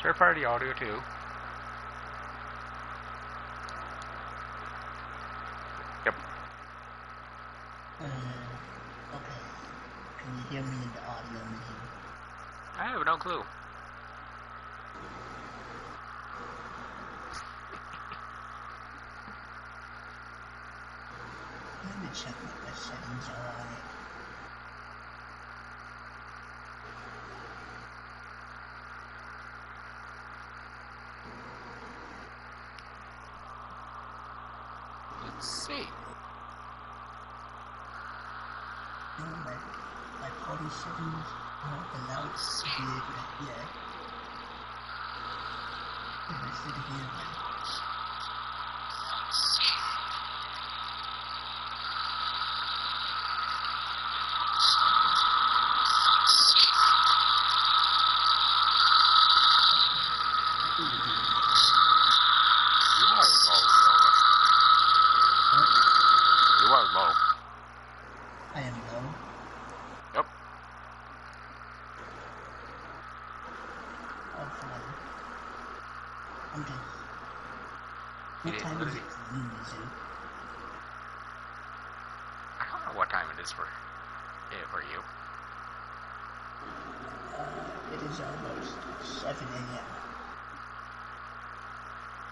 Third party audio too. Yep. Okay. Can you hear me in the audio meeting? I have no clue. Let me check what the settings are on it. Let's see. My party settings are allowed to be able to hear. If I sit here now. You are low. I am low. Yep. Oh, fine. Okay. What time is it for you, Mizu? I don't know what time it is for you. It is almost 7 a.m.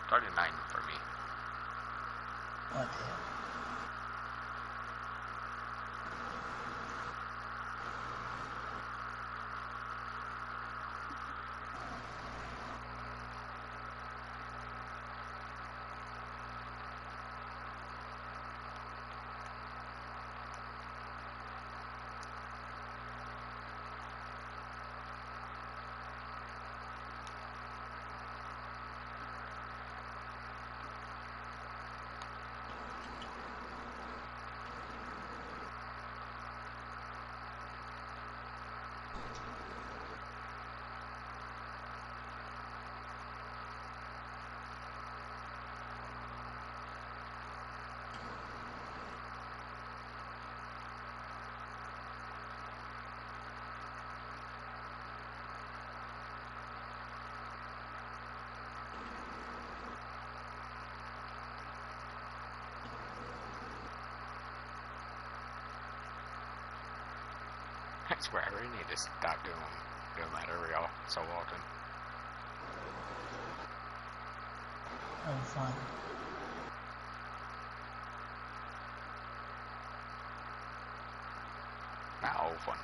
39 for me. What the hell? I swear, I really need to stop doing that area so often. Oh, fun. Not all fun.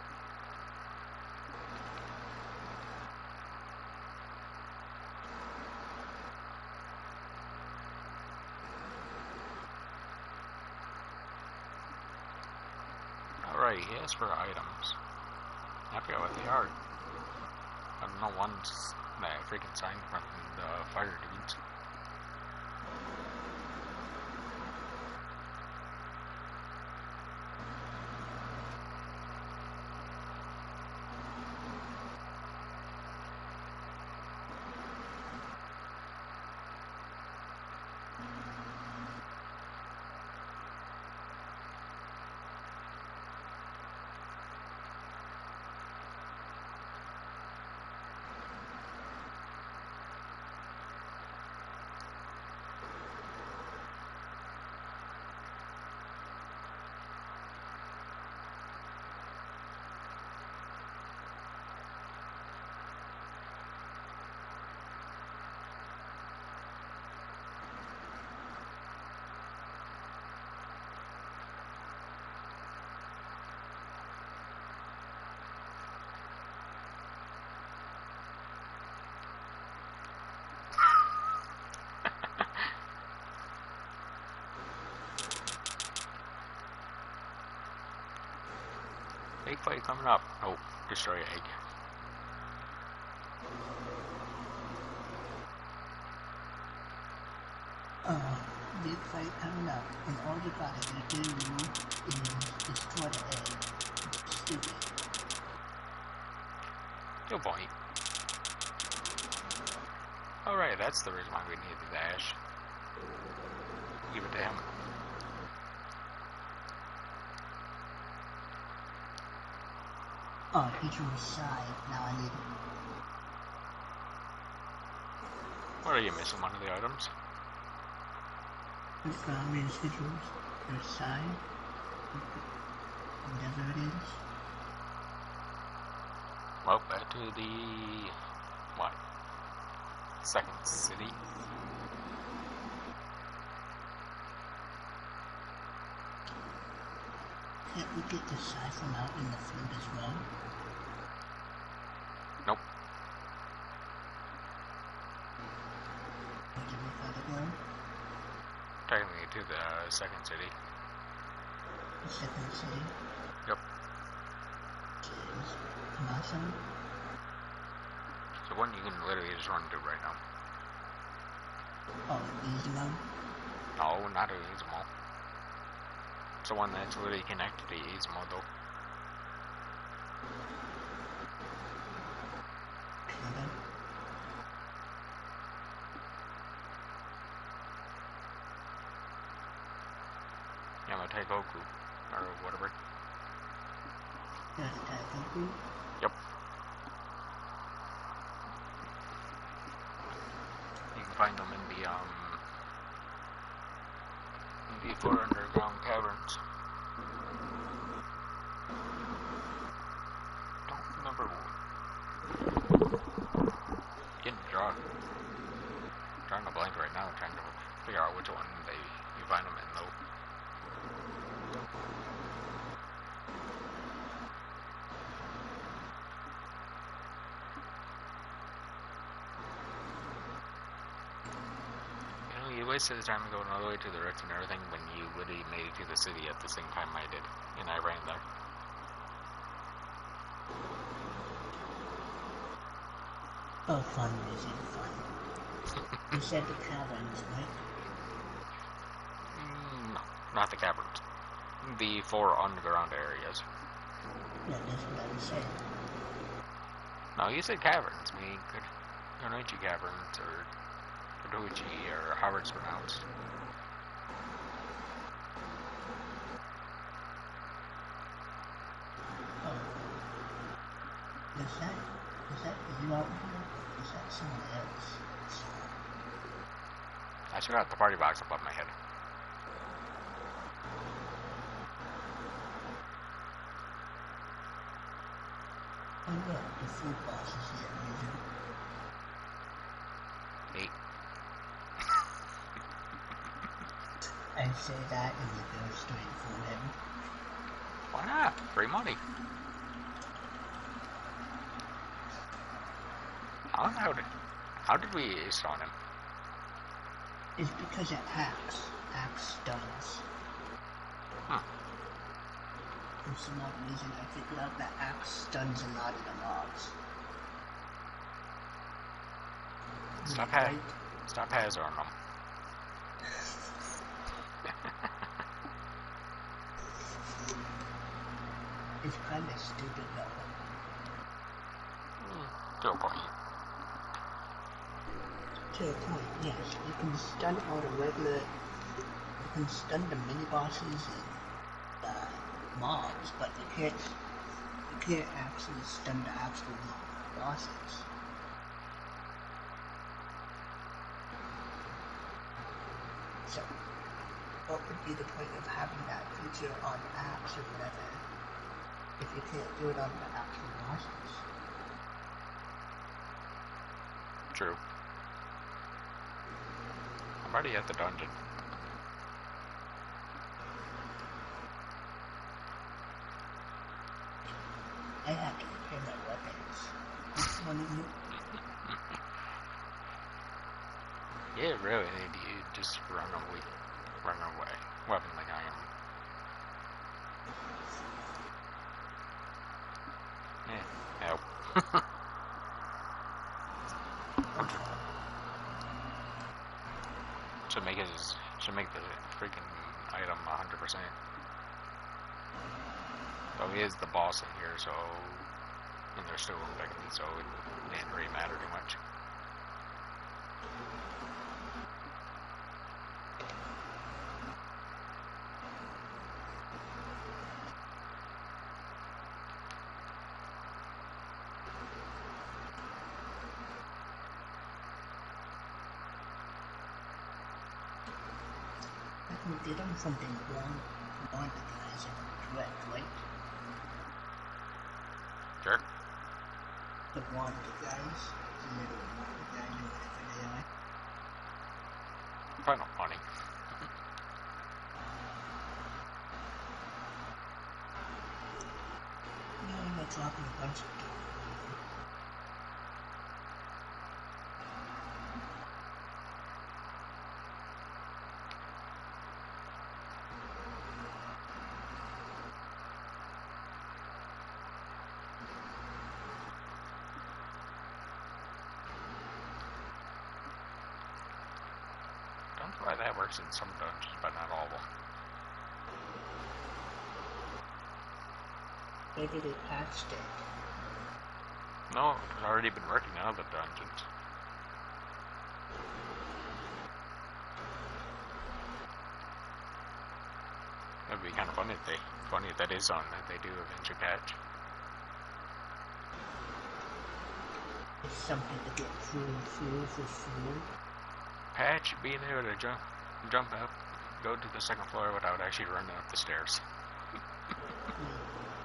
Alright, he asked for items. I forget what they are. I don't know, one's that freaking sign from the fire dudes. Big fight coming up. Oh, destroy egg. Big fight coming up, and all you gotta do is destroy the egg. Stupid. Good point. Alright, that's the reason why we need the dash. Give it to him. Oh, he's from the side. Now I need him. What are you missing? One of the items? The ground residuals, their sign, whatever it is. Well, back to the... what? Second city? Can't we get the siphon out in the front as well? Nope. Where did we gotta go? Technically to the second city. The second city? Yep. Is Tommaso? So one you can literally just run to right now. Oh, Ismo? No, not to Izmo. It's the one that's literally connected to Izmo though. Okay. Yamatagoku, or whatever. That's Taikoku? Yep. You can find them in the ps4 underground caverns. Don't remember. Getting drawing a blank right now, trying to figure out which one you find them in though. You wasted the time going all the way to the Ritz and everything when you literally made it to the city at the same time I did, and I ran there. Oh, fun, is it fun? You said the caverns, right? No, not the caverns. The 4 underground areas. Yeah, that's what I was saying. No, you said caverns. I mean, Konoichi Caverns, or Kodoichi, or however it's pronounced. Oh. Is that you out here? Is that someone else? I still got the party box above my head. Oh look, the food boss is here, Major. Neat. I say that and you go straight for him. Why not? Free money. How did we ace on him? It's because it acts. Acts stuns. For some odd reason I figured out that axe stuns a lot of the mobs. Stop hazarding them. It's kinda stupid though. To a point. To a point, yes. You can stun all the regular... You can stun the mini-bosses and mobs, but you can't actually stun the actual bosses. So, what would be the point of having that feature on apps or whatever if you can't do it on the actual bosses? True. I'm already at the dungeon. I have to prepare my weapons. Which one of you? Yeah, really, you just run away. Weapon like I am. Yeah, help. Should make the freaking item 100%. So he is the boss in here, so, and they're still affecting me, so it didn't really matter too much. You did them from the one the guys, if I'm correct, right? Sure. The one the guys, the little guys or whatever they are. Probably not funny. No, I'm not dropping a bunch of them. Don't know why that works in some dungeons, but not all of them. Maybe they patched it. No, it's already been working in other dungeons. That'd be kind of funny if that is on that they do eventually patch. It's something to get through for food. Patch being able to jump up, go to the second floor without actually running up the stairs.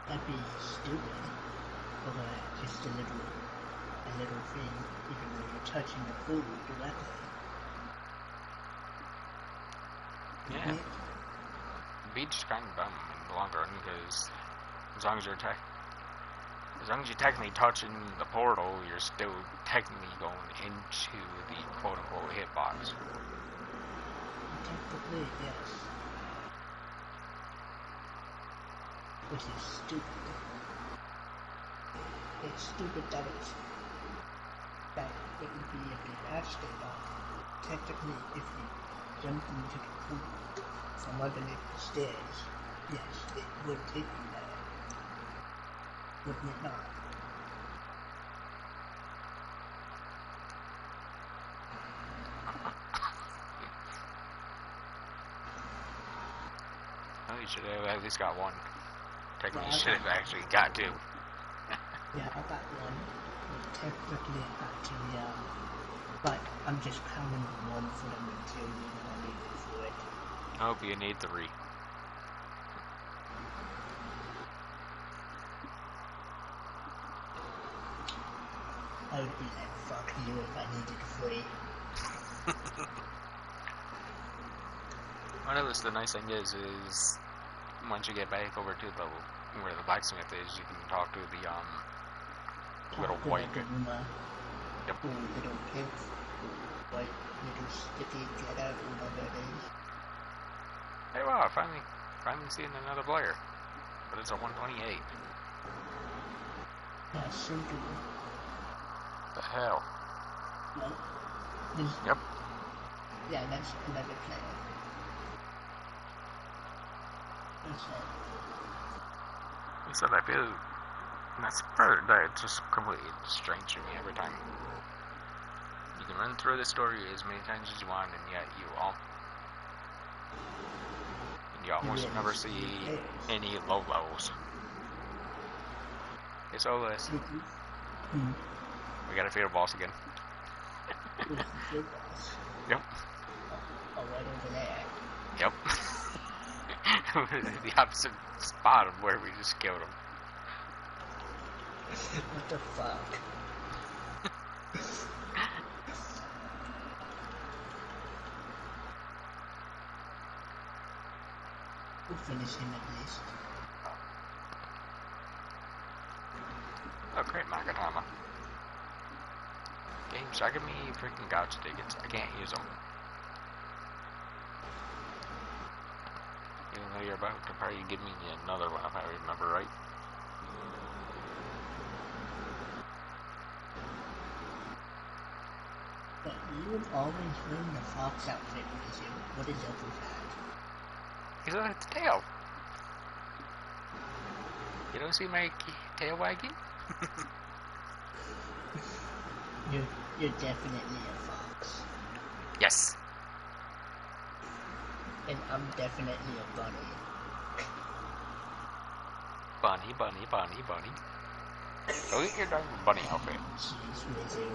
That'd be stupid. But just a little thing, even though you're touching the food directly. Yeah. It'd be just kind of dumb in the long run, because as long as you're technically touching the portal, you're still technically going into the quote-unquote hitbox. Technically, yes. Which is stupid. It's stupid that it would be if they patched it, but technically if you jump into the pool from underneath the stairs, yes, it would take you there. Wouldn't it not? Well, you should have at least got one. Technically, you should have actually got two. Yeah, I got one. Technically, I got two, yeah. But I'm just counting one for the material I needed for it. I hope you need 3. I would be like, fuck you if I needed 3. Well, at least the nice thing is once you get back over to where the blacksmith is, you can talk to the little white. Yep. Little pig, white, little sticky get out whatever it is. Hey, wow! Finally seeing another player, but it's a 128. Yeah, simple. The hell? No. Yep. Yeah, that's another player. That's it. He said I feel that's part that just completely strange to me every time. You can run through the story as many times as you want, and yet you almost never see any low lows. Okay, so let's we gotta feed a boss again. Yep. Oh, right over there. Yep. The opposite spot of where we just killed him. What the fuck? We'll finish him at least. Oh, great, Makatama. Game, start giving me freaking gouge tickets. I can't use them. Even though you're about to probably give me another one if I remember right. But you would always wear the fox outfit because what is up with that? He's on its tail. You don't see my tail wagging? You're definitely a fox. Yes. And I'm definitely a bunny. Bunny, bunny, bunny, bunny. Go get your darn bunny outfit. Jeez, wizard.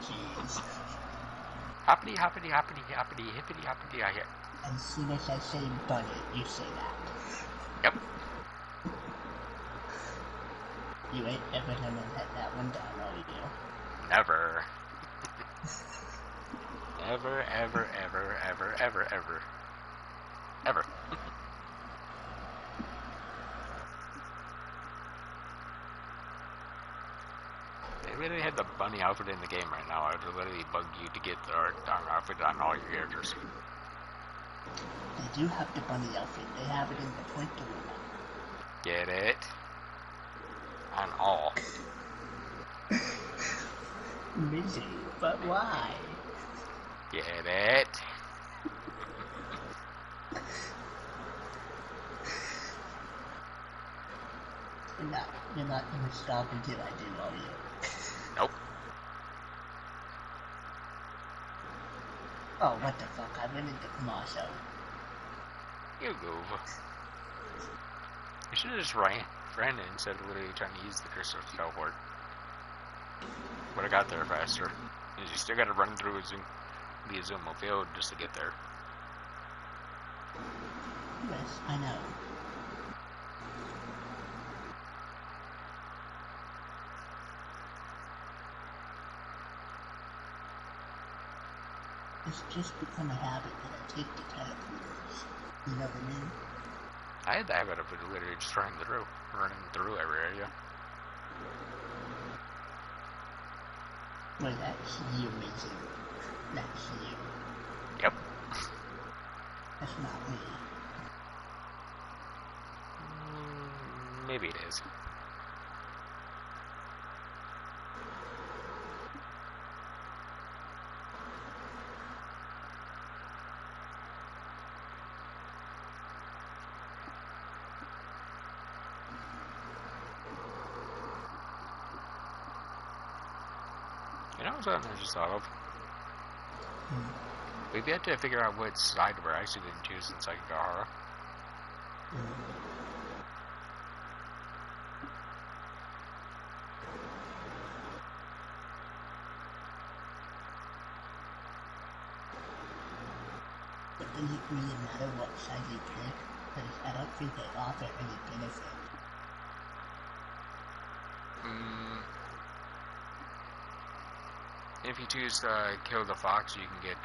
Jeez. Hoppity, hoppity, hoppity, hoppity, hippity, hoppity, I hear. As soon as I say budget, you say that. Yep. You ain't ever gonna let that one down, are you? Never. Never, ever, ever, ever, ever, ever. Ever. They literally had the bunny outfit in the game right now. I would literally bug you to get the darn outfit on all your characters. They do have the bunny outfit. They have it in the point arena. Get it? On all. Busy, but why? Get it? You're not gonna stop until I do, are you? Nope. Oh, what the fuck? I went into Marshall. You goof. You should have just ran in instead of literally trying to use the crystal to teleport. Would have got there faster. You still gotta run through the Azumo field just to get there. Yes, I know. It's just become a habit that I take the teleporters. You know what I mean? I had the habit of literally just running through every area. Well, that's you, Mizzy. That's you. Yep. That's not me. Maybe it is. You know something I just thought of? We've yet to figure out what side we're actually going to choose in Sakigahara. But does it really matter what side you pick? Because I don't think they offer any benefit. If you choose to kill the fox, you can get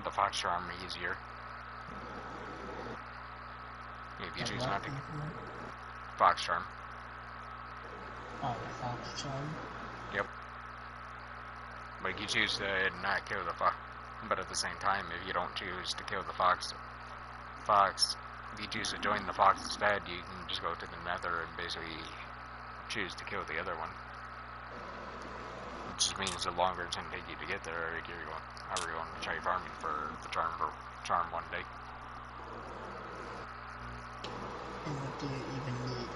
the fox charm easier. If you choose not to, fox charm. Oh, the fox charm? Yep. But if you choose to not kill the fox, but at the same time, if you don't choose to kill the fox, if you choose to join the fox instead, you can just go to the nether and basically choose to kill the other one. It just means the longer it's going to take you to get there, however you want to try farming for the charm one day. And what do you even need?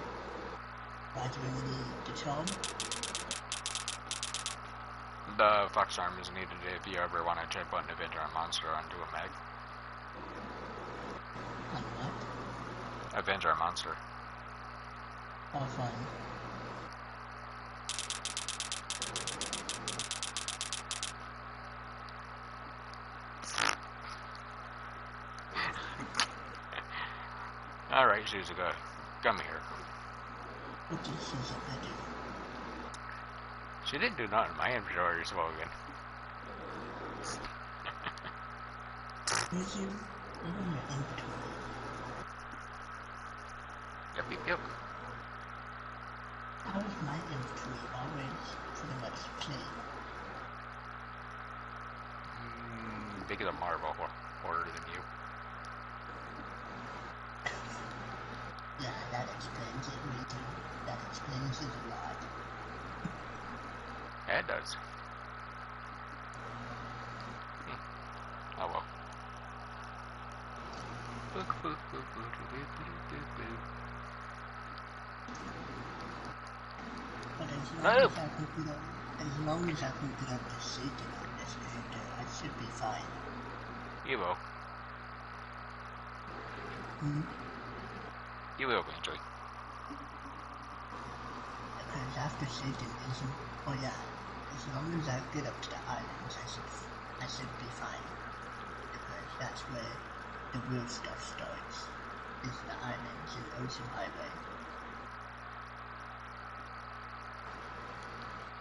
Why do you need the charm? The fox charm is needed if you ever want to try putting a Avenger monster onto a mag. On what? Avenger monster. Oh, fine. Alright, Shizuka, come here. What did Shizuka do? She didn't do nothing. My inventory is full again. Did you? You're in your inventory. Yep. How is my inventory always pretty much clean? Bigger than Marvel, order than you. Yeah, that explains it, Riku. That explains it a lot. Yeah, it does. Oh well. But as long as I can put up the Satan on this character, I should be fine. You will. You will eventually. Because after Satan isn't... Oh yeah, as long as I get up to the islands, I should be fine. That's where the real stuff starts. Is the islands and Ocean Highway.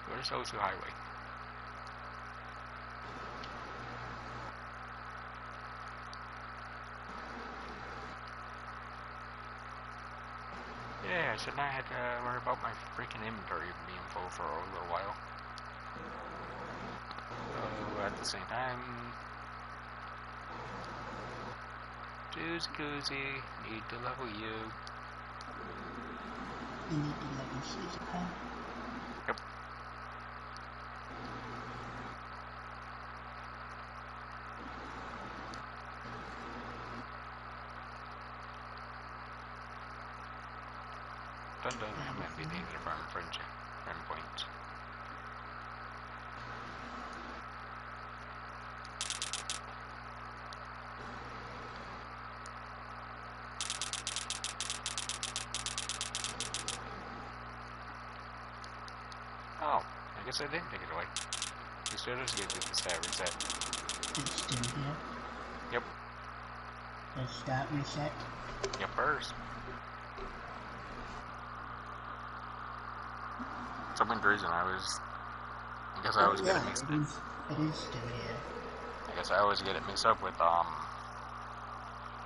Where's Osu Highway? Yeah, I should not have to worry about my freaking inventory being full for a little while. So, at the same time, Juicy Koozie, need to level you. You need to level Shizuka. Yep. Dun dun, I might be needing to farm friend points. Oh, I guess I didn't take it away. You still just get the stat reset. It's still here. Yep. The stat reset. Yep, first. Some reason I guess I always get it mixed up. It is still here. I guess I always get it mixed up with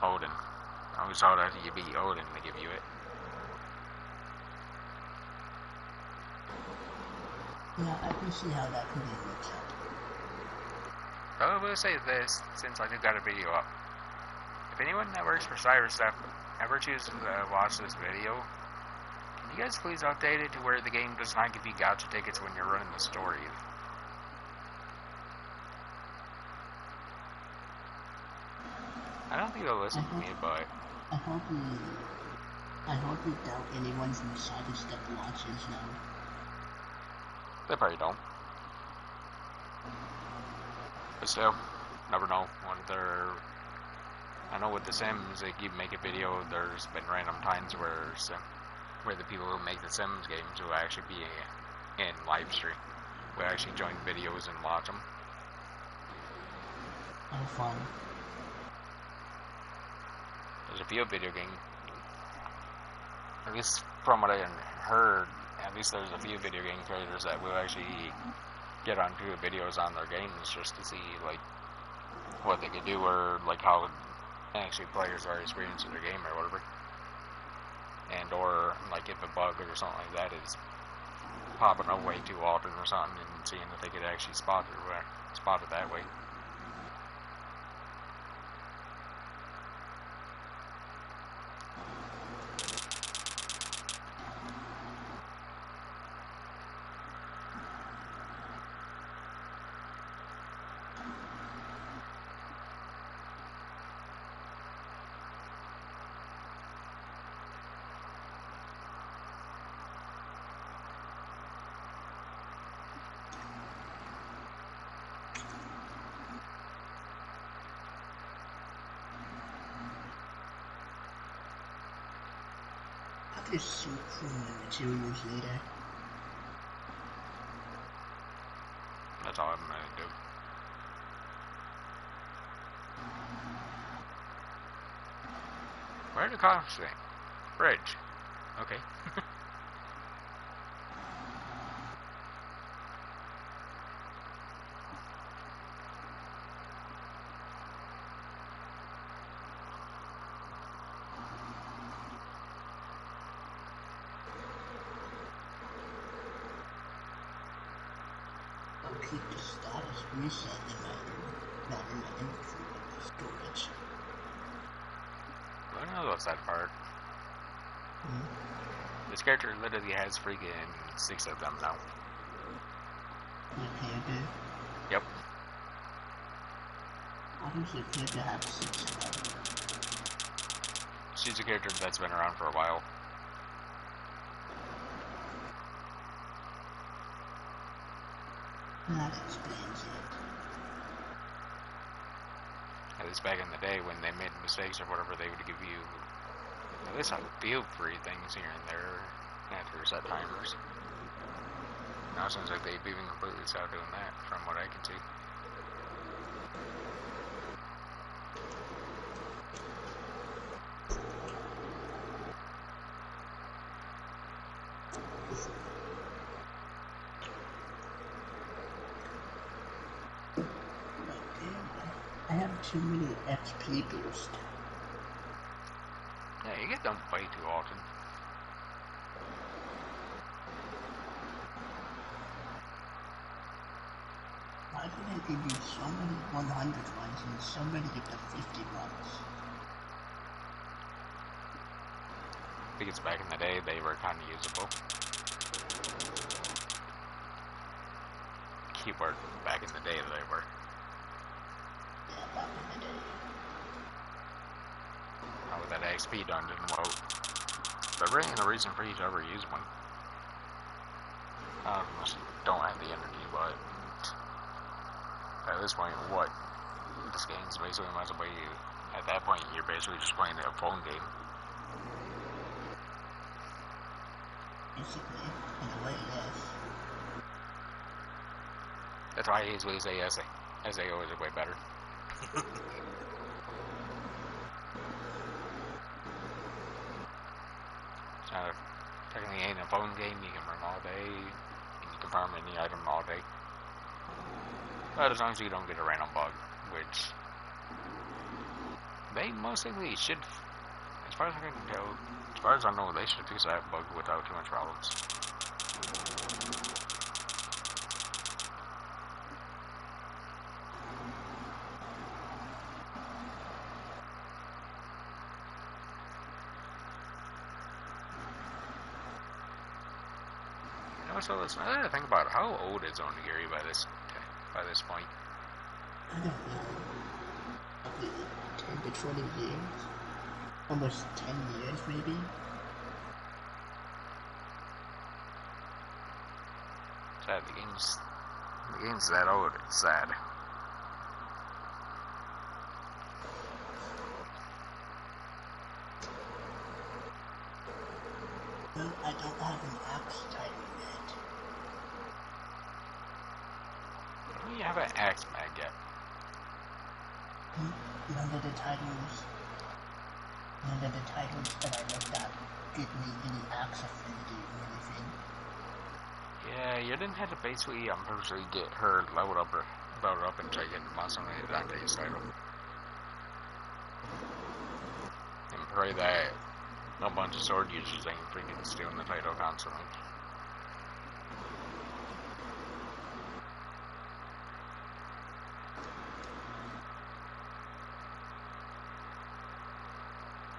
Odin. I always thought after you beat Odin to give you it. Yeah, I can see how that could be mixed up. I will say this, since I do got a video up. If anyone that works for Cyberstuff ever chooses to watch this video, can you guys please update it to where the game does not give you gacha tickets when you're running the story? I don't think they'll listen to me, but I hope you doubt anyone from Cyberstuff watches now. they probably don't. But still, never know. I know with The Sims, they keep making video. There's been random times where the people who make the Sims games will actually be in live stream. We actually join videos and watch them. Oh, fun. There's a few video game, at least from what I heard, at least there's a few video game creators that will actually get onto videos on their games just to see like what they could do or like how actually players are experiencing their game or whatever, and or like if a bug or something like that is popping up way too often or something, and seeing if they could actually spot it that way. I'll just sort through my materials later. That's all I'm gonna do. Where did the cops say? Bridge. Okay. I'll keep the status reset not in my inventory, but storage. I don't know what's that part. This character literally has freaking 6 of them now. You appear to? Yep. Why does it appear to have 6 of them? She's a character that's been around for a while. That explains it. At least back in the day when they made mistakes or whatever, they would give you at least a few free things here and there after set timers. Now it seems like they've even completely stopped doing that from what I can see. I have too many XP boost. Yeah, you get them way too often. Why do they give you so many 100 ones and so many of the 50 ones? Because back in the day, they were kind of usable. Keyword, back in the day, they were. Yeah, back in the day. Now with that XP dungeon, well, there really ain't a reason for you to ever use one. Unless you don't have the energy, but at this point, what? This game's basically might as well be, at that point, you're basically just playing a phone game. Basically, in a way, yes. That's why I usually say SA. SA always way better. Technically ain't a phone game, you can run all day, and you can farm any item all day. But as long as you don't get a random bug, which they most likely should, as far as I can tell, as far as I know, they should fix that bug without too much problems. So let's think about it. How old is Onigiri by this point? I don't know. Probably 10 to 20 years. Almost 10 years, maybe. Sad. The game's that old. It's sad. Well, I don't have an axe title yet. You have an axe mag yet. None of the titles that I looked at give me any axe affinity or anything. Yeah, you didn't have to basically, purposely get her leveled up until you get the monster on Dante's title. And pray that a bunch of sword users ain't freaking stealing the title constantly.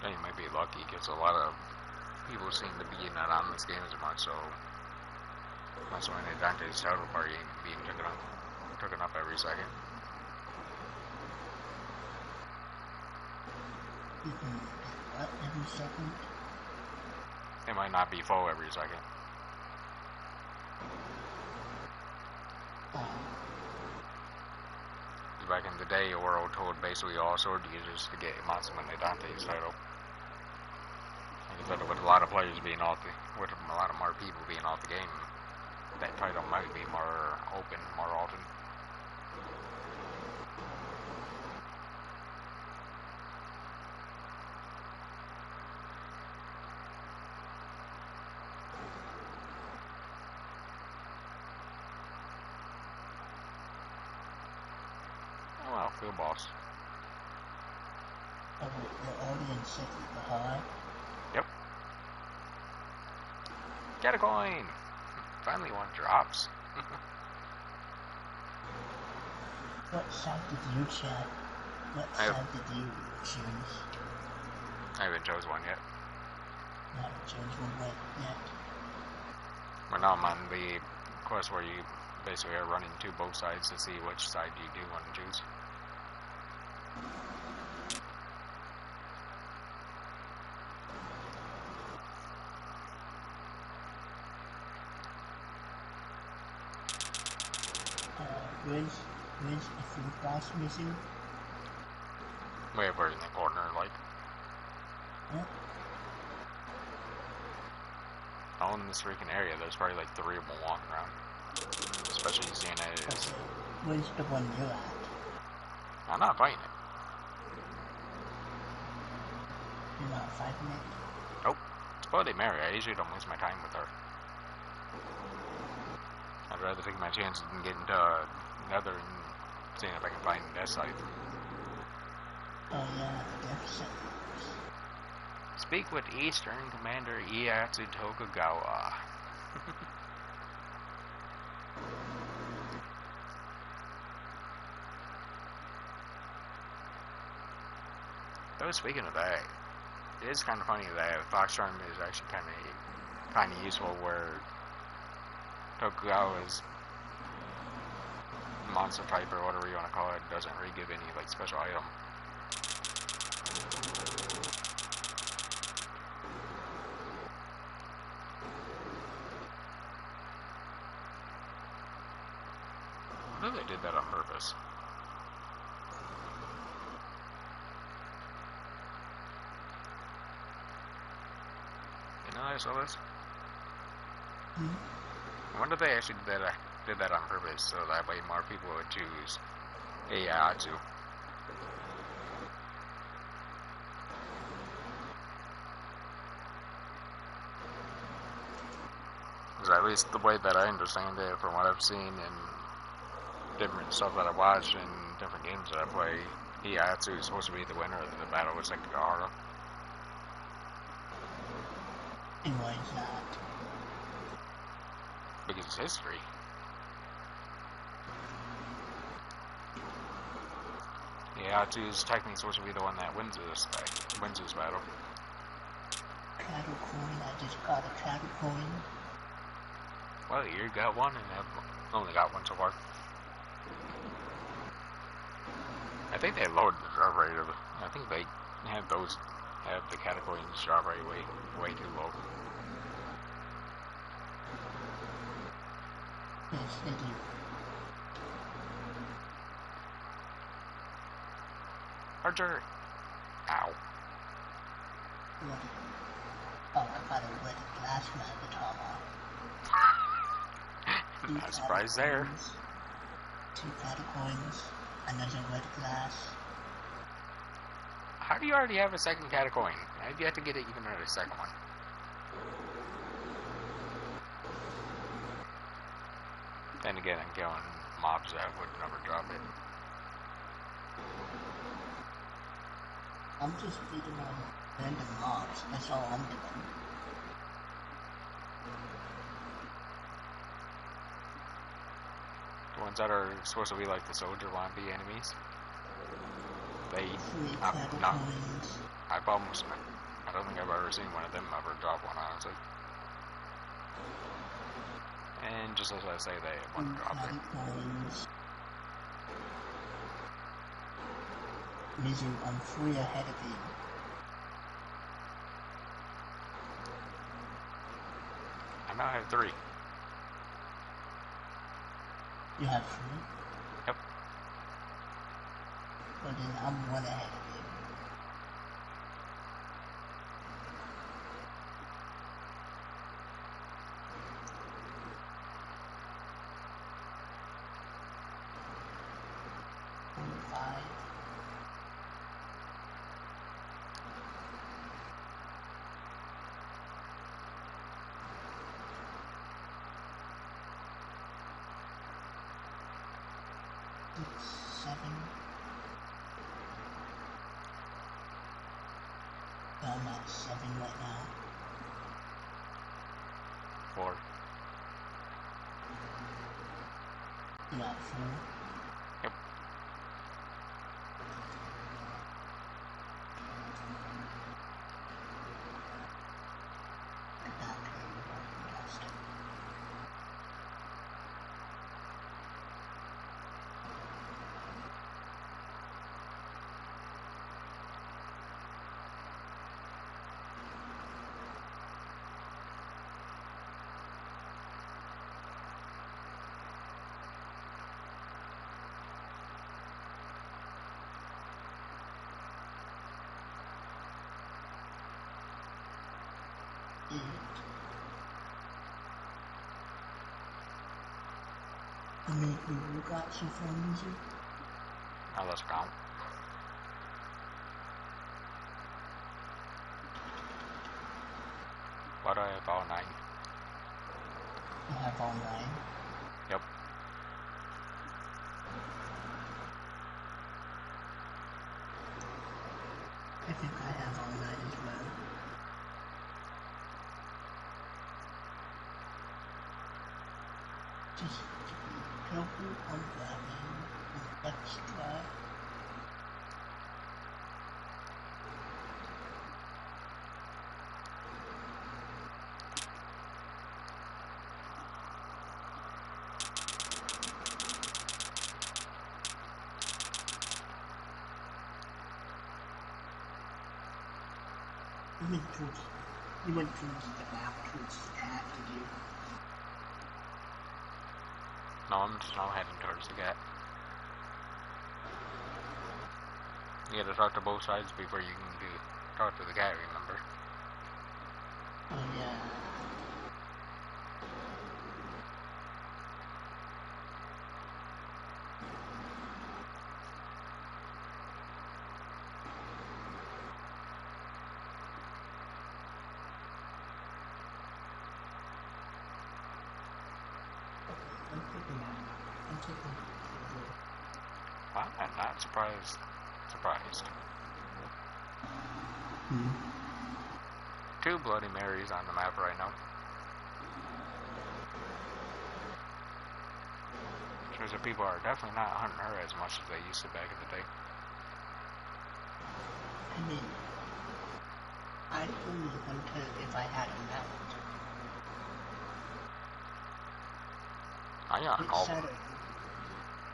Yeah, you might be lucky because a lot of people seem to be not on this game as much, so that's why Dante's title party ain't being taken up every second. What, every second? It might not be full every second. Back in the day, Oro told basically all sword users to get Masamune Dante's title. Like I said, with a lot of players being off with a lot of more people being off the game, that title might be more open more often. Oh well, field boss. Oh, you're already in second behind? Yep. Get a coin! Finally one drops. What side did you chat? What side did you choose? I haven't chose one yet. I haven't chosen one yet. But now I'm on the quest where you basically are running to both sides to see which side you do want to choose. Where's the food boss missing? Way over in the corner, like. What? All in this freaking area, there's probably like 3 of them walking around. Especially seeing it is. Okay. Where's the one you're at? I'm not fighting it. You're not fighting it? Nope. It's Bloody Mary. I usually don't waste my time with her. I'd rather take my chances than get into Nether and seeing if I can find Death Scythe. Oh yeah, Death Speak with Eastern Commander Ieyasu Tokugawa. Though speaking of that, it is kind of funny that Fox Charm is actually kind of useful where Tokugawa's monster type or whatever you want to call it doesn't really give any like special item. I know they did that on purpose. You know, I saw this. I wonder if they actually did that on purpose so that way more people would choose Ieyasu. Because at least the way that I understand it, from what I've seen in different stuff that I watch and different games that I play, Ieyasu is supposed to be the winner of the battle with Sekigahara. And why is that? Because it's history. Ieyasu is technically supposed to be the one that wins this battle. Cattle coin, I just got a cattle coin. Well, you got one, and I've only got one so far. I think they lowered the drop rate of it. I think they have the categories drop rate way too low. Yes, they do. Archer. Ow. What? Oh, I got a wet glass man at the top off. Not surprised there. 2 cattle coins, another wet glass. How do you already have a second coin? How do you have to get it even at a second one? Then again, I'm killing mobs that would never drop it. I'm just beating on random mobs, that's all I'm doing. The ones that are supposed to be like the soldier wannabe enemies. They, I've almost, I don't think I've ever seen one of them ever drop one, honestly. And just as I say, they wouldn't drop it. Mizu, I'm 3 ahead of you. I now have 3. You have 3? Yep. Well then I'm 1 ahead of you. I'm at 7 right now. 4. You at 4? Yep. How many people you got so far, Mizu? Now let's count. What do I have all 9? You have all 9? Yep. Just to be careful on driving with extra. You went towards the map towards the cat, did you? No, I'm just now heading towards the cat. You gotta talk to both sides before you can talk to the cat, remember? Oh yeah. I'm not surprised. Hmm. 2 Bloody Marys on the map right now. Shows that people are definitely not hunting her as much as they used to back in the day. I mean, I'd only hunt her if I had a mount.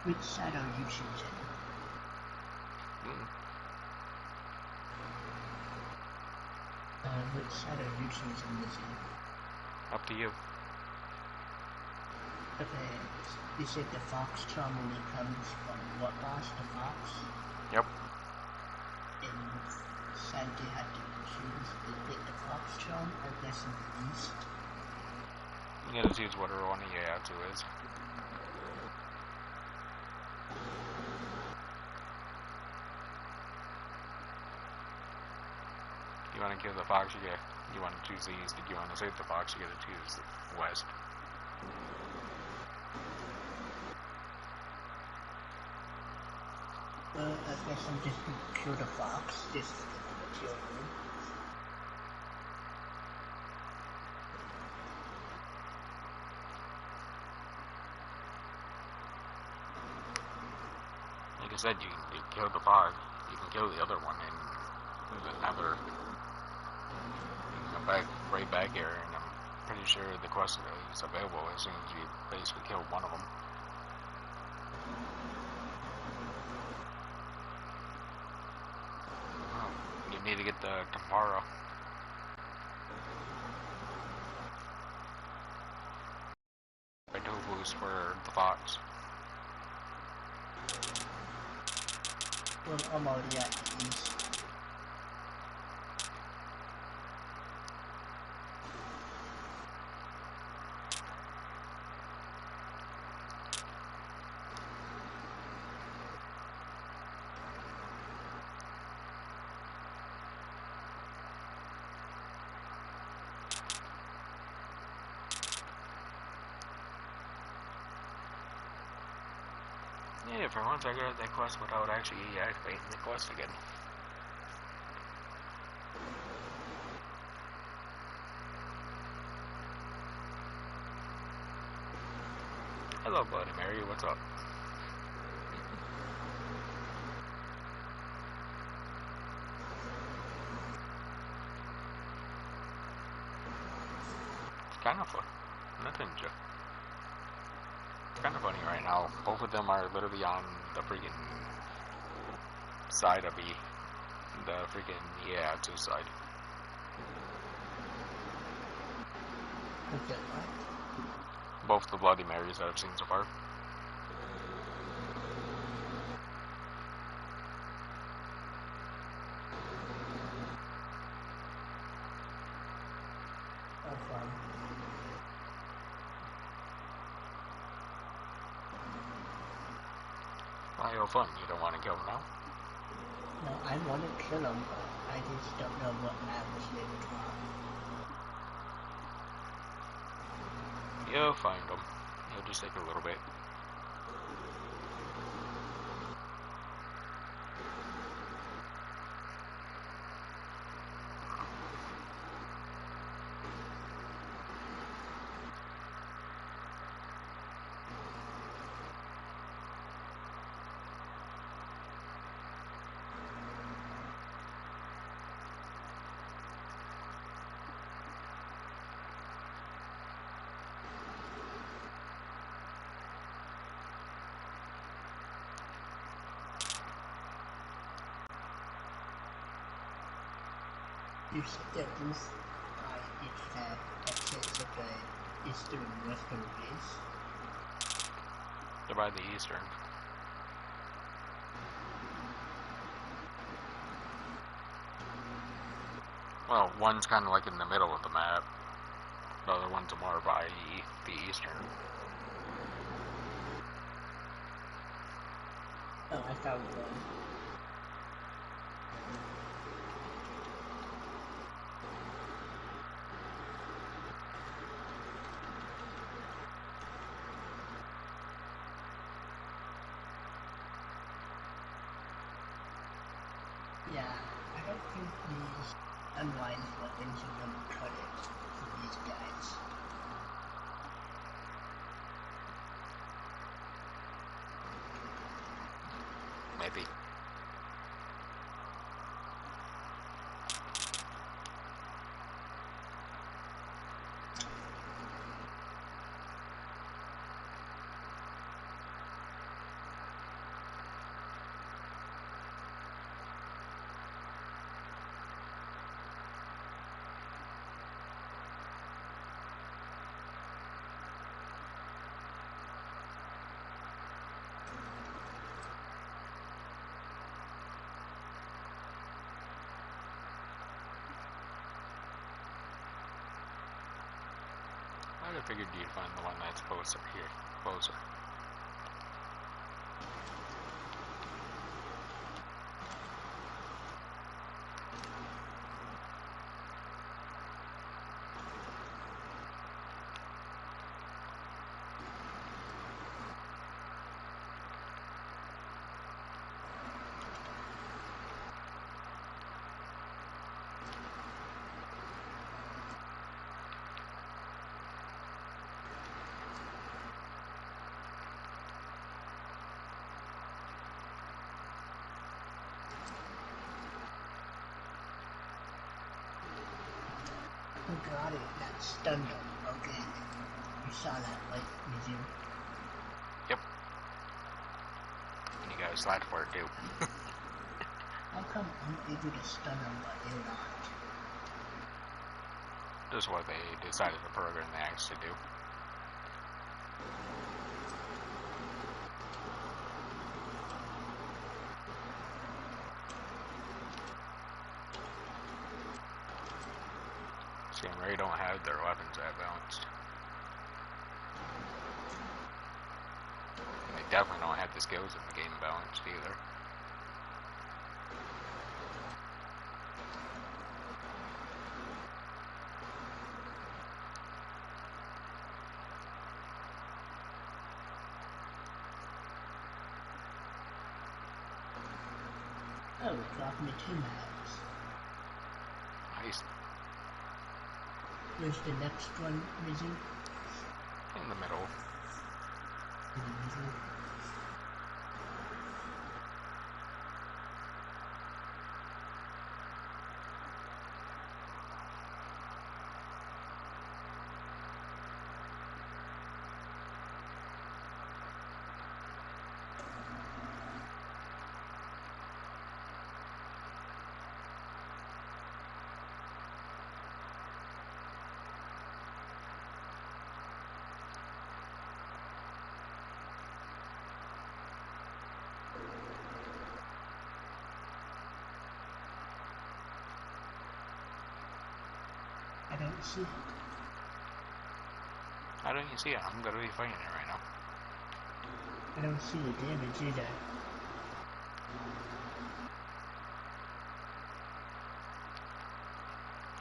Which side are you choosing? Which side are you choosing, Lizzie? Up to you. Okay, you said the fox charm only comes from what boss? The fox? Yep. And side you have to choose, is it the fox charm or guess in the east? You gotta choose whatever one of you have to is. You want to kill the fox, you want to choose the east. If you want to save the fox, you gotta choose the west. Well, I guess I'm just gonna kill the fox, just to kill him. Like I said, you kill the fox, you can kill the other one, and another. You can come back right back here, and I'm pretty sure the quest is available as soon as you basically kill one of them. Oh, you need to get the Tempara. By Tofu's for the fox. Well, I'm already at the east. Yeah, for once I got that quest without actually activating the quest again. Hello, Bloody Mary, what's up? It's kind of fun. Nothing, Joe. It's kind of funny right now. Both of them are literally on the freaking side of the freaking Yaatsu side. Okay, Both the Bloody Marys that I've seen so far. Why oh fun? You don't want to kill him now? No, I want to kill him, but I just don't know what map they would want. You'll find him. It'll just take a little bit. you see that roof by each tab that says if the eastern and western base? They're by the eastern. Well, one's kind of like in the middle of the map. The other one's more by the eastern. Oh, I found one. Yeah, I don't think these unwise weapons are going to cut it for these guys. Maybe. I figured you'd find the one that's closer here. Closer. Who got it? That stunned him. Okay. You saw that, right, Mizu? Yep. And you got a slide for it too. How come I'm able to stun him but you're not? This is what they decided to program the axe to do. See, and Ray don't have their weapons that balanced. And they definitely don't have the skills in the game balanced either. Oh, it dropped me 2 maps. Nice. Where's the next one, Mizu? In the middle. In the middle. I don't see it. How don't you see it? I'm gonna be fighting it right now. I don't see the damage either.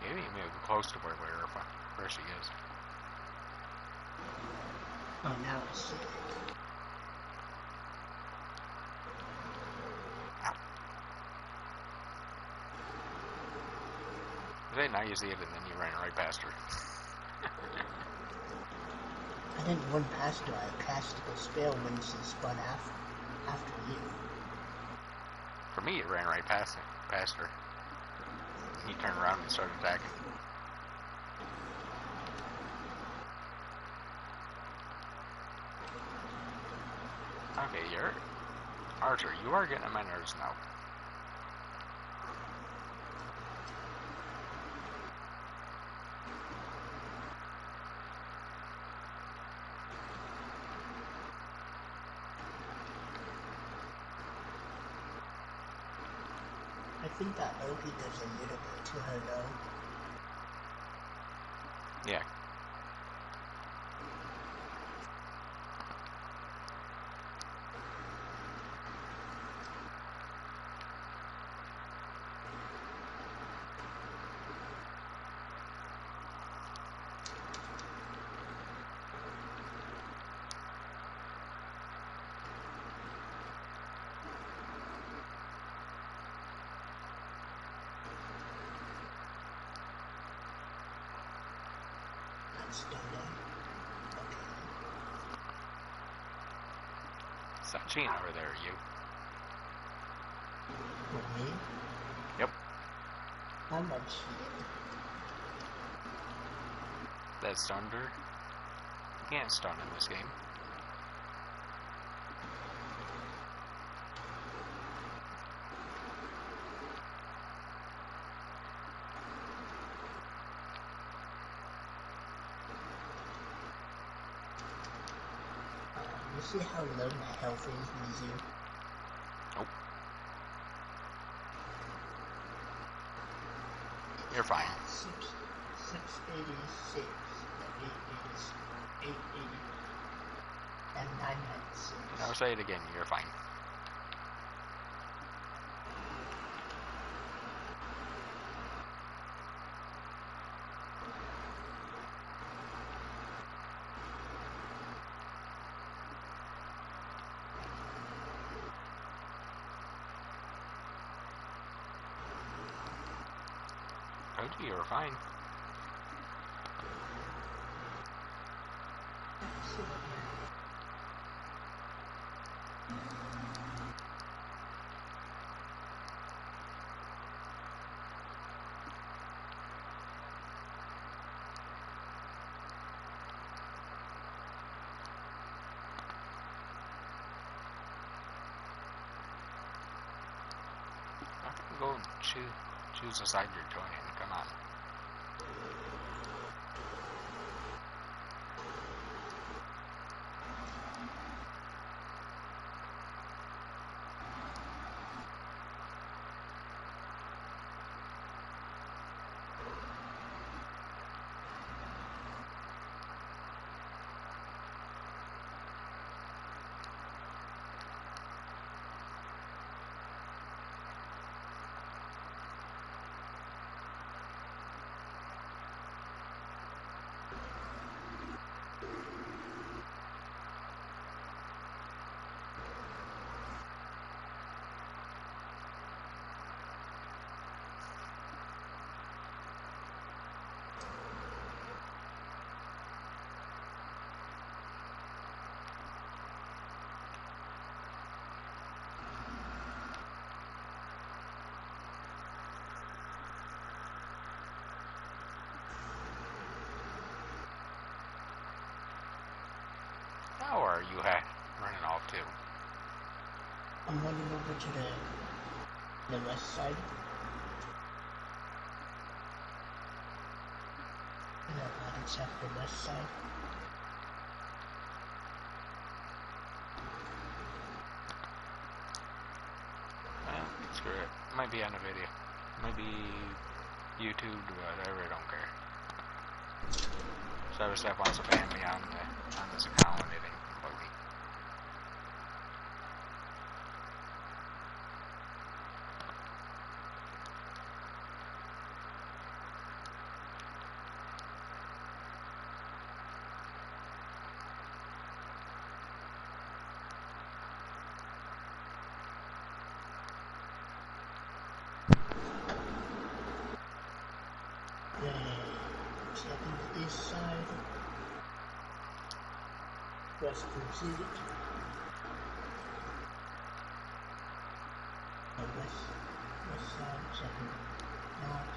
Maybe you move close to where she is. Oh, now I see it. Right now you see it and then you run right past her. I didn't run past her, I cast a spell when she spun after you. For me, it ran right past her. He turned around and started attacking. Okay, Archer, you are getting on my nerves now. think that Loki does a little bit to her though. Yeah. That's still there. Okay. Stop cheating over there, you. For me? Yep. I'm not cheating. That stunned her. You can't stun in this game. You see how low my health is, Mizu? Nope. You're fine. 686. It is 880. And 996. I'll say it again, you're fine. Told you were fine. Go choose a side you're joining. Come on. How are you running off to? I'm running over to the west side. No, not except the west side. Well, screw it. Might be on a video. Might be YouTube, whatever, I don't care. So if Steph wants to ban me on this account, it ain't completely. Checking the east side. West complete. The west side, checking north.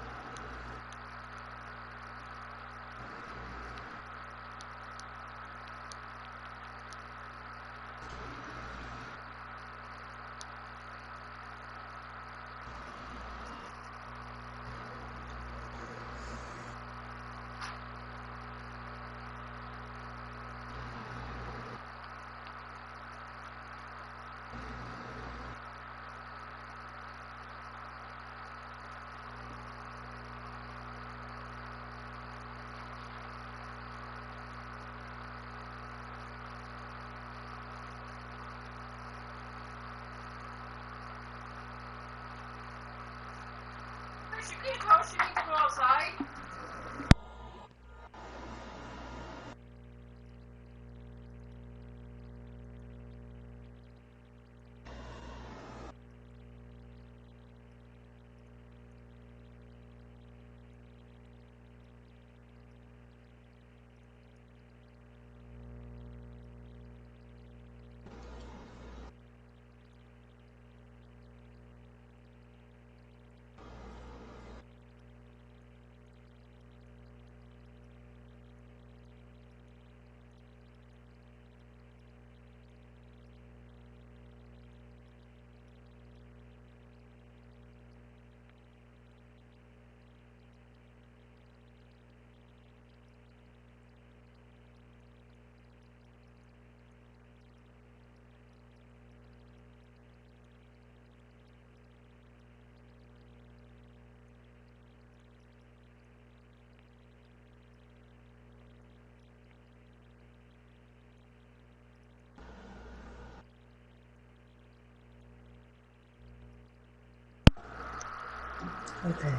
Okay.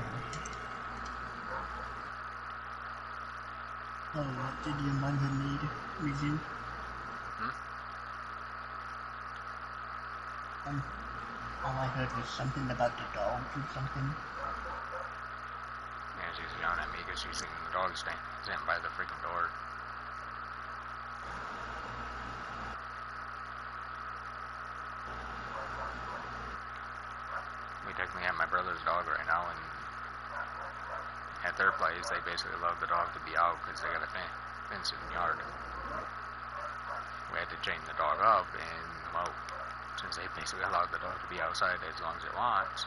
Oh, what did your mother need? Resume? All I heard was something about the dogs or something. Yeah, she's yelling at me because she's seen the dog stand by the freaking door. We technically have my brother's dog right now, and at their place, they basically love the dog to be out because they got a fenced yard. We had to chain the dog up, and well, since they basically allowed the dog to be outside as long as it wants,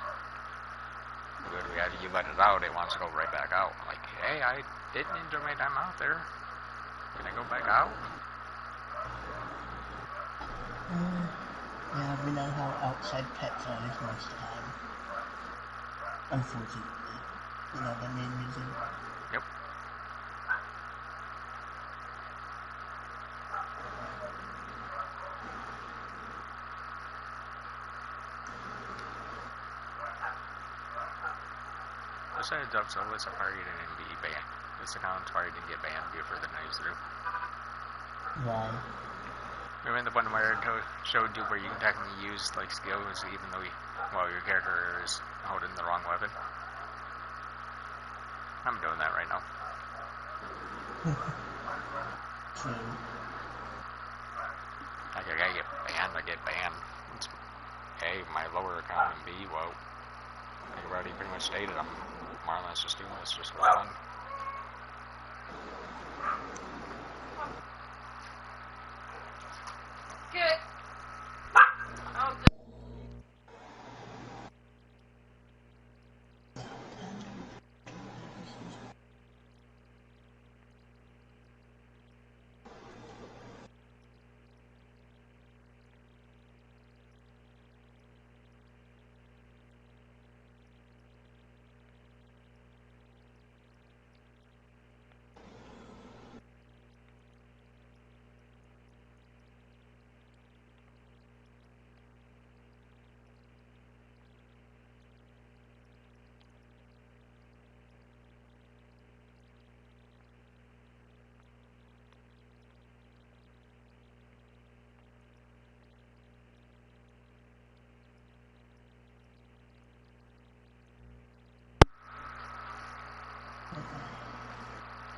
you let it out, it wants to go right back out. Like, hey, I didn't enjoy my time out there. Can I go back out? Yeah, we know how outside pets are most of the time. Unfortunately. You know the main reason. Yep. Besides up, so it's a party didn't be banned. This account's party didn't get banned before the news through. Why? Remember the one where I showed you where you can technically use like skills even though your character is holding the wrong weapon? I'm doing that right now. True. Like, I get banned. It's, hey, my lower account in B, well, I've already pretty much stated I'm more or less just doing this just for fun. Good. Oh,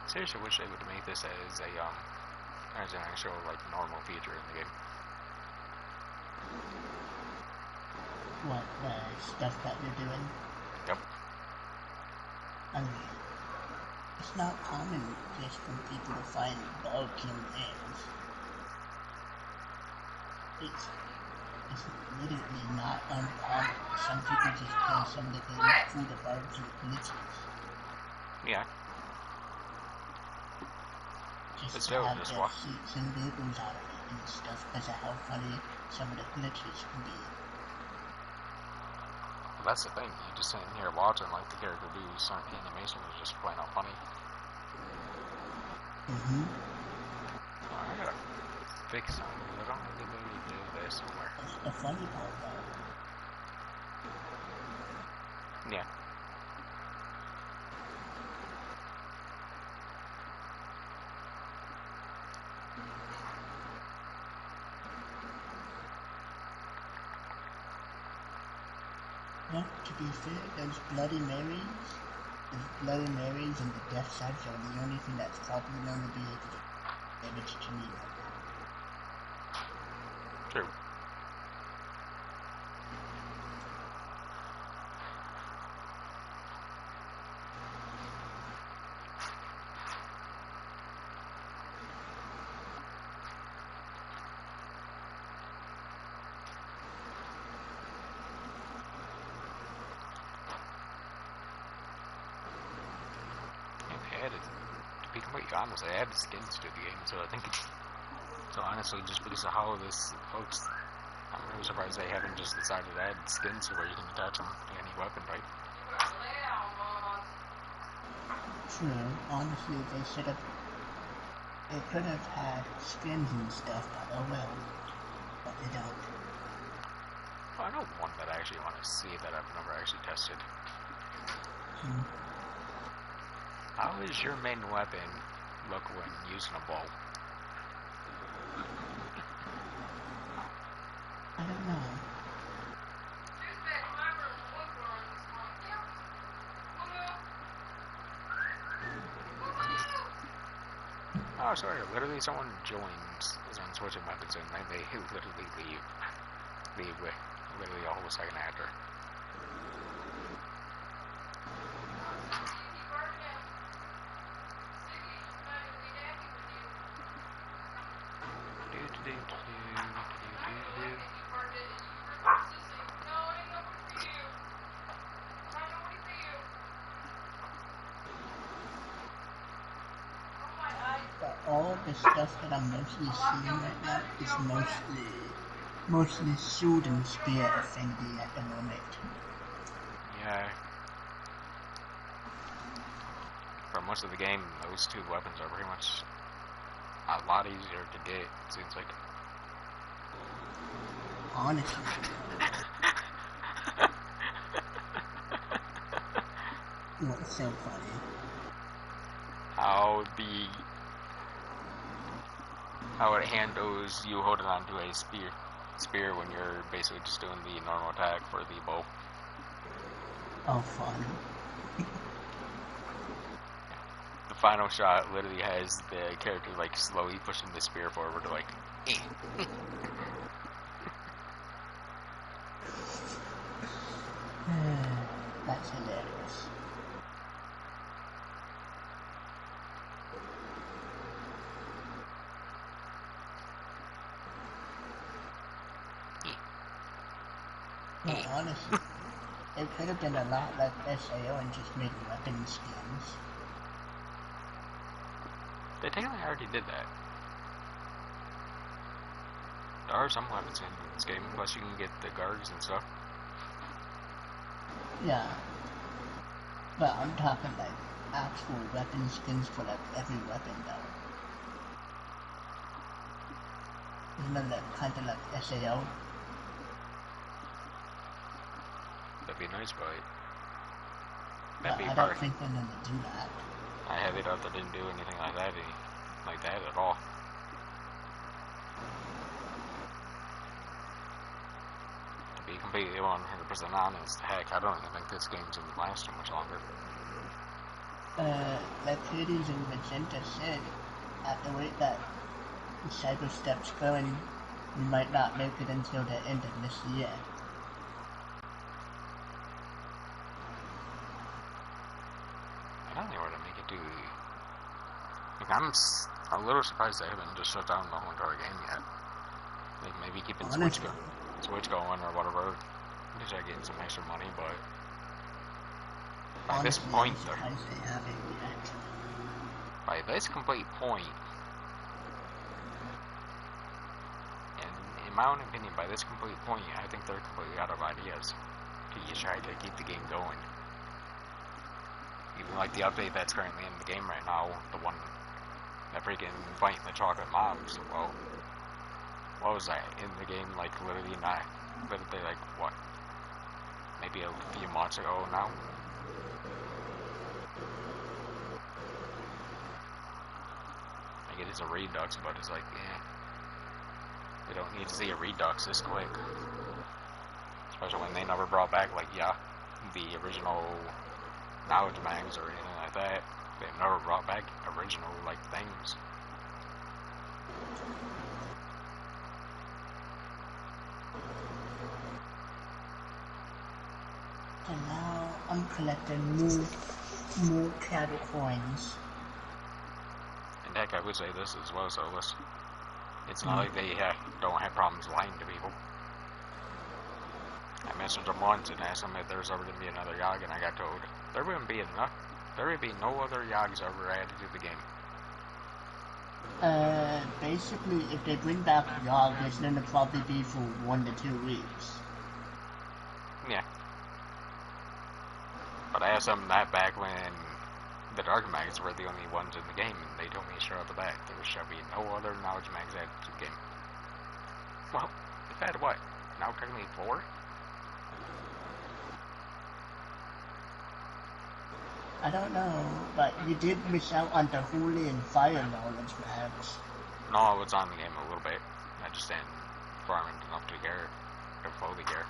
Seriously, wish they would make this as an actual like normal feature in the game. What, the stuff that you're doing? Yep. I mean, it's not common just for people to find dog-killing things. It's literally not uncommon. Some people just play some of the games through the bugs or glitches. Yeah. Just But to still, have just their walk. heats and giggles out of it and stuff because of how funny some of the glitches can be. That's the thing. You just sitting here watching like the character do certain animation is just plain out funny. Oh, I gotta fix something. I don't really need to do this somewhere. That's the funny part though. Yeah. Well, to be fair, those Bloody Marys, and the Death Sads are the only thing that's probably going to be able to damage to me right now. True. To be completely honest, I added skins to the game, so I think it's... So honestly, just because of how this looks, I'm really surprised they haven't just decided to add skins where you can attach them to any weapon type. True, honestly, they could have had skins and stuff, but oh well. But they don't. Well, I know one that I actually want to see that I've never actually tested. How does your main weapon look when using a bow? I don't know. Oh, sorry, literally someone joins is on switching weapons and they literally leave literally a whole second after. All the stuff that I'm mostly seeing right now is mostly sword and spear affinity at the moment. Yeah. For most of the game, those two weapons are pretty much a lot easier to get, it seems like. Honestly. What's so funny? How it handles you holding onto a spear when you're basically just doing the normal attack for the bow. Oh, fun. The final shot literally has the character like slowly pushing the spear forward to like That's hilarious. Well, honestly, it could have been a lot like SAO and just made weapon skins. They technically already did that. There are some weapons in this game, plus you can get the guards and stuff. Yeah. But I'm talking like actual weapon skins for like every weapon though. Isn't that kind of like SAO? That'd be nice, but But I don't think they're gonna do that. I highly doubt they didn't do anything like that at all. To be completely 100% honest, heck, I don't even think this game's gonna last too much longer. Like Hades and Magenta said, at the rate that Cyber Step's going, we might not make it until the end of this year. I don't think we're gonna make it to... Like, I'm a little surprised they haven't just shut down the whole entire game yet. Like, maybe keeping Switch going or whatever, to try getting some extra money, but... By this point, by this complete point, and in my own opinion, by this complete point, I think they're completely out of ideas to try to keep the game going. Even like the update that's currently in the game right now, the one that freaking fighting the chocolate mobs, well, what was that in the game, like literally like what, maybe a few months ago now? Like it is a redux, but it's like, we don't need to see a redux this quick. Especially when they never brought back, like, yeah, the original knowledge mags or anything like that. They never brought back original, like, things. And now I'm collecting more cattle coins. And heck, I would say this as well, so it's not like they don't have problems lying to people. I messaged them once and asked them if there was ever going to be another Yog, and I got told there wouldn't be enough. There would be no other Yogs ever added to the game. Basically, if they bring back Yog, it's gonna probably be for 1 to 2 weeks. Yeah. But I asked them that back when the Dark Mags were the only ones in the game, and they told me straight off the bat, there shall be no other Knowledge Mags added to the game. Well, they've had what? Now technically 4? I don't know, but you did miss out on the Holy and Fire Knowledge Mags. No, I was on the game a little bit. I just didn't farm enough to care, to fully care.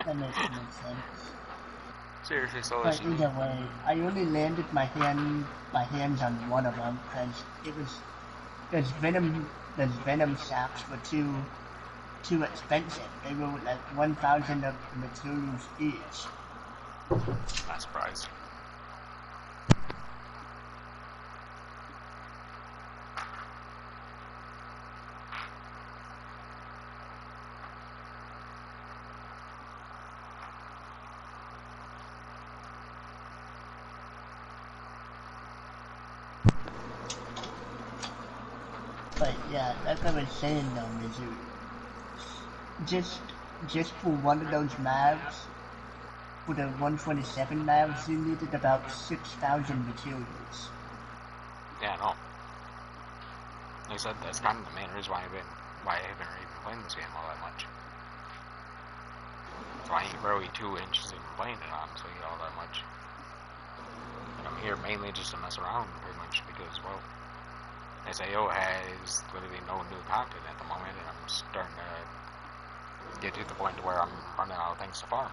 That makes sense. Seriously, so But either way, I only landed my hands on one of them because those venom sacks were too expensive. They were like 1,000 of the materials each. Not surprised. But yeah, like I was saying though, Mizu, just for one of those maps, for the 127 maps, you needed about 6,000 materials. Yeah, no. Like I said, that's kind of the main reason why I haven't even playing this game all that much. So I ain't really too interested in playing it, honestly, all that much. And I'm here mainly just to mess around, pretty much, because, well, SAO has literally no new content at the moment, and I'm starting to get to the point where I'm running out of things to farm.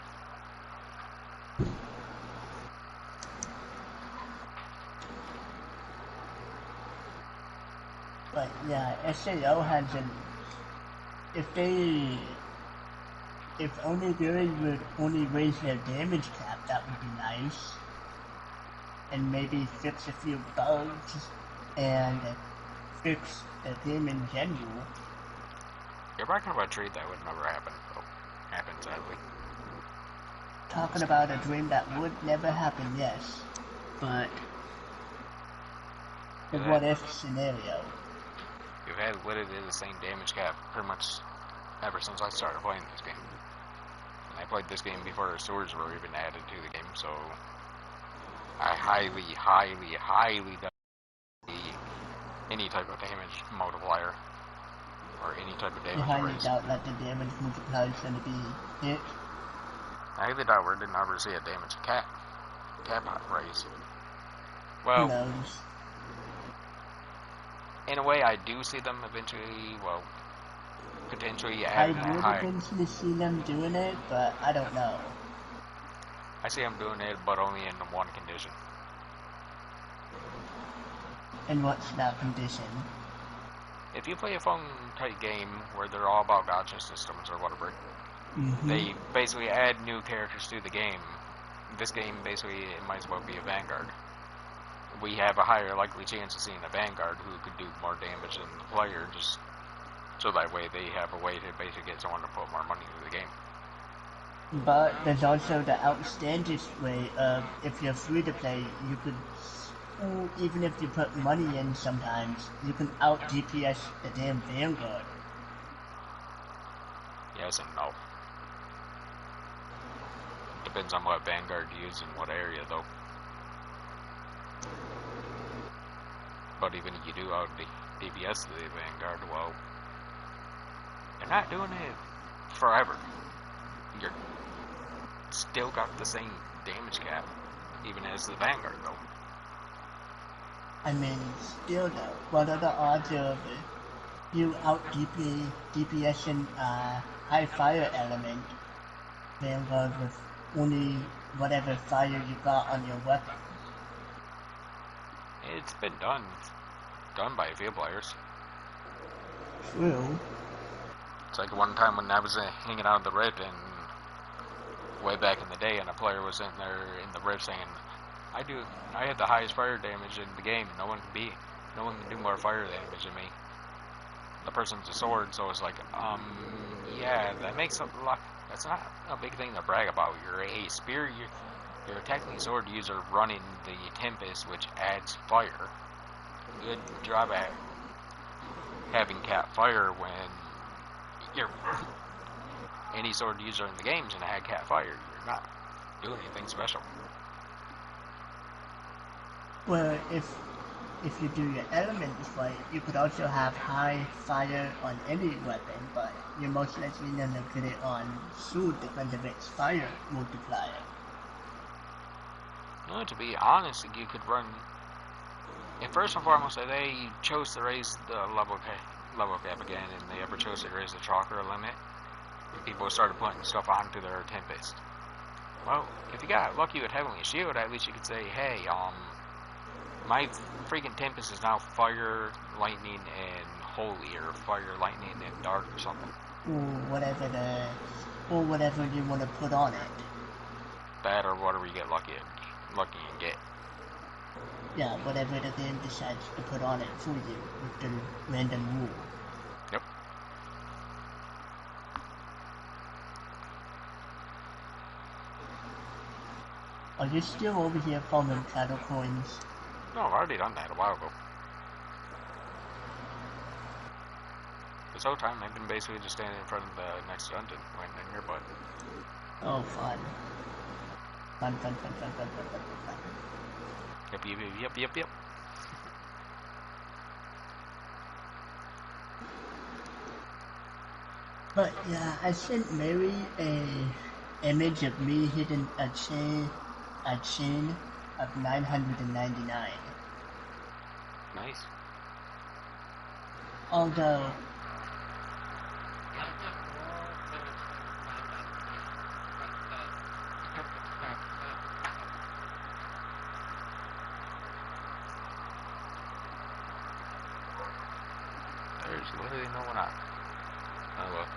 But yeah, SAO hasn't. If Onigiri would only raise their damage cap, that would be nice. And maybe fix a few bugs and fix the game in general. You're talking about a trade that would never happen, sadly. Talking about a dream that would never happen, yes. But the what if scenario. You've had literally the same damage cap pretty much ever since I started playing this game. And I played this game before swords were even added to the game, so I highly doubt any type of damage multiplier or any type of damage You highly raise. doubt that the damage multiplier is going to be hit. I highly doubt we're going to ever see a damage cap raise. Well, Who knows? in a way, I do see them eventually, well, potentially I adding would a high. eventually see them doing it, but I don't know. I see them doing it, but only in one condition. And what's that condition? If you play a phone-type game where they're all about gotcha systems or whatever, they basically add new characters to the game. This game, basically, it might as well be a Vanguard. We have a higher likely chance of seeing a Vanguard who could do more damage than the player, just so that way they have a way to basically get someone to put more money into the game. But there's also the outstanding way of, if you're free to play, you could, even if you put money in sometimes, you can out DPS the damn Vanguard. Yes and no. Depends on what Vanguard you use in what area, though. But even if you do out the DPS to the Vanguard, well, you're not doing it forever. You're still got the same damage cap, even as the Vanguard, though. I mean, still though, what are the odds of You out DPS in high fire element, Vanguard with only whatever fire you got on your weapon. It's been done. Done by a few players. True. It's like one time when I was hanging out in the Rift and way back in the day, and a player was in there in the Rift saying, I had the highest fire damage in the game. No one can do more fire damage than me. The person's a sword, so it's like, yeah, that makes a lot. That's not a big thing to brag about. You're a spear. You're technically a sword user running the Tempest, which adds fire. Good job at having cat fire when you're any sword user in the game's gonna have cat fire. You're not doing anything special. Well, if you do your elements right, you could also have high fire on any weapon, but you're most likely gonna get it on sword because of its fire multiplier. No, to be honest, you could run. And first and foremost, if they chose to raise the level cap again, and they ever chose to raise the chakra limit, and people started putting stuff onto their Tempest. Well, if you got lucky with Heavenly Shield, at least you could say, hey, my freaking Tempest is now fire, lightning, and holy, or fire, lightning, and dark, or something. Or whatever you want to put on it. That or whatever you get lucky and get. Yeah, whatever the game decides to put on it for you with the random rule. Yep. Are you still over here farming cattle coins? No, I've already done that a while ago. This whole time, I've been basically just standing in front of the next dungeon, waiting in your butt. Oh, fun. Fun. Yep. But yeah, I sent Mary a image of me hitting a chain of 999. Nice. Although There's literally no one out. Oh well.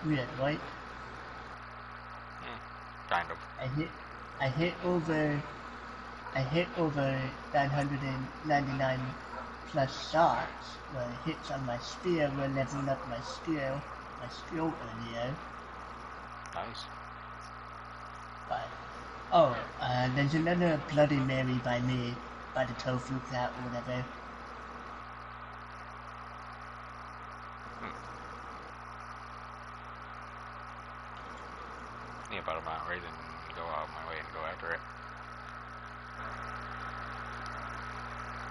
weird, right? Kind of. I hit over 999 plus shots where hits on my spear were leveling up my skill earlier. Nice. But there's another Bloody Mary by me, by the tofu cat or whatever. Yeah, but I'm not ready to go out of my way and go after it.